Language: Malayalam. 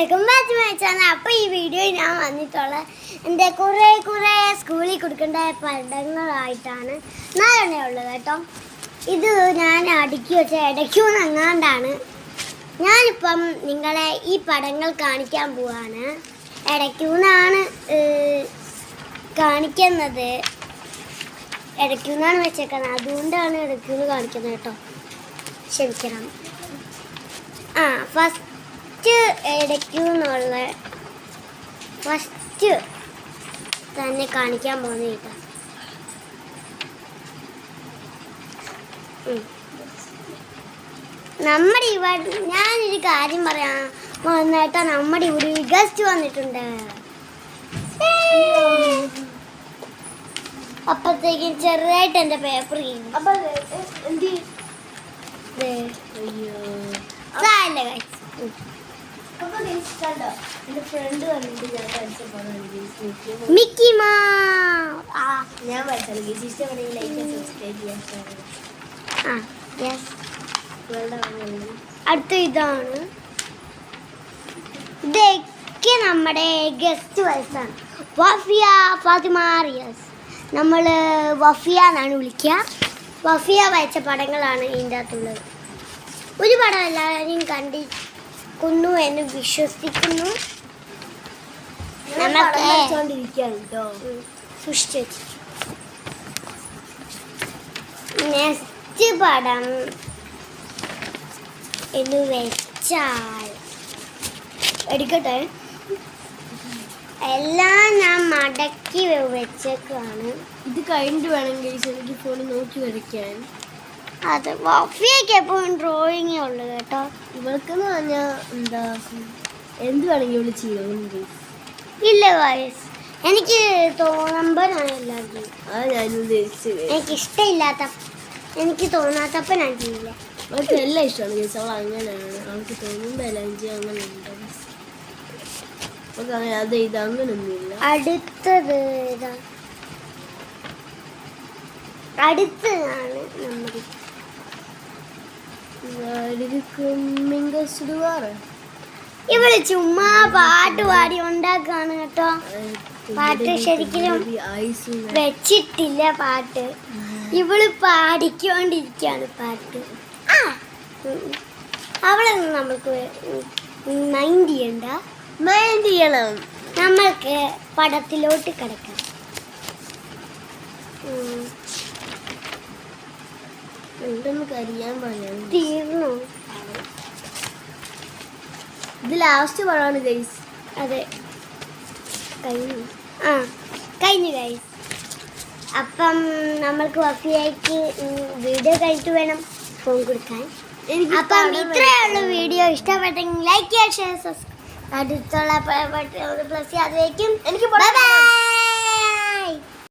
Welcome back to my channel. അപ്പോൾ ഈ വീഡിയോ ഞാൻ വന്നിട്ടുള്ള എൻ്റെ കുറേ സ്കൂളിൽ കൊടുക്കേണ്ട പടങ്ങളായിട്ടാണ് 4 ഉള്ളത് കേട്ടോ. ഇത് ഞാൻ അടുക്കി വെച്ച ഇടയ്ക്കൂന്നെങ്ങാണ്ടാണ്. ഞാനിപ്പം നിങ്ങളെ ഈ പടങ്ങൾ കാണിക്കാൻ പോവാണ്. ഇടയ്ക്കൂന്നാണ് കാണിക്കുന്നത്, ഇടയ്ക്കൂന്നാണ് വെച്ചേക്കുന്നത്, അതുകൊണ്ടാണ് ഇടയ്ക്കൂന്ന് കാണിക്കുന്നത് കേട്ടോ. ക്ഷമിക്കണം. ഫസ്റ്റ് ഇടയ്ക്കൂന്നുള്ള ഫസ്റ്റ് തന്നെ കാണിക്കാൻ പോകുന്ന കേട്ടോ. നമ്മുടെ ഇവിടെ ഞാനൊരു കാര്യം പറയാൻ വന്നേട്ടാ, നമ്മുടെ ഇവിടെ ഗസ്റ്റ് വന്നിട്ടുണ്ട്. അപ്പത്തേക്കും ചെറുതായിട്ട് എൻ്റെ പേപ്പർ ചെയ്യും. അപ്പം മിക്കി അടുത്ത ഇതാണ്. ഇതൊക്കെ നമ്മുടെ ഗസ്റ്റ് വയസ്സാണ്. വഫിയ ഫാത്തിമ റിയാസ്. നമ്മൾ വഫിയ എന്നാണ് വിളിക്കുക. വഫിയ വരച്ച പടങ്ങളാണ് ഇതിൻ്റെ അകത്തുള്ളത്. ഒരു പടം എല്ലാവരെയും കണ്ടിരിക്കുന്നു എന്ന് വിശ്വസിക്കുന്നു. നെക്സ്റ്റ് പടം എന്ന് വെച്ചാൽ എടുക്കട്ടെ, എല്ലാം ഞാൻ മടക്കി വെച്ചേക്കാണ്. ഇത് കഴിഞ്ഞിട്ട് വേണമെങ്കിൽ എനിക്ക് ഫോണിൽ നോക്കി വരയ്ക്കാൻ. അതെ, വഫിയൊക്കെ എപ്പോഴും ഡ്രോയിങ്ങേ ഉള്ളു കേട്ടോ. ഇവൾക്കെന്ന് പറഞ്ഞാൽ എന്താ, എന്ത് വേണമെങ്കിൽ ഇവിടെ ചെയ്യും. ഇല്ല വയസ്സ് എനിക്ക് തോന്നുമ്പോഴാണ് എല്ലാവരും. അത് ഞാൻ ഉദ്ദേശിച്ചത്. എനിക്കിഷ്ടമില്ലാത്ത, എനിക്ക് തോന്നാത്തപ്പോൾ ഞാൻ ചെയ്യില്ല. അവൾക്ക് എല്ലാം ഇഷ്ടമാണ് കേസ്. അവൾ അങ്ങനെയാണ്, അവൾക്ക് തോന്നുമ്പോൾ എല്ലാം ചെയ്യാൻ അങ്ങനെ ഉണ്ട്. അവൾക്ക് അങ്ങനെ അത് ഇത് അങ്ങനൊന്നുമില്ല. അടുത്തതാണ് നമ്മുടെ ഇവള് ചുമ്മാ പാട്ട് പാടി ഉണ്ടാക്കാണ് കേട്ടോ. പാട്ട് ശരിക്കും വെച്ചിട്ടില്ല. പാട്ട് ഇവള് പാടിക്കൊണ്ടിരിക്കുകയാണ് പാട്ട്. അവളൊന്നും നമ്മൾക്ക് മൈൻഡ് ചെയ്യണം. നമ്മൾക്ക് പടത്തിലോട്ട് കിടക്കാം. തീർന്നു. ഇത് ലാസ്റ്റ് പടമാണ് ഗൈസ്. അതെ, കഴിഞ്ഞു ഗൈസ്. അപ്പം നമ്മൾക്ക് വഫിയായിട്ട് വീഡിയോ കഴിഞ്ഞിട്ട് വേണം ഫോൺ കൊടുക്കാൻ. അപ്പം ഇത്രയുള്ള വീഡിയോ ഇഷ്ടപ്പെട്ടെങ്കിൽ ലൈക്ക് ചെയ്യുക, ഷെയർ, സബ്സ്ക്രൈബ്. അടുത്തുള്ള പ്ലസ് അതിലേക്കും എനിക്ക്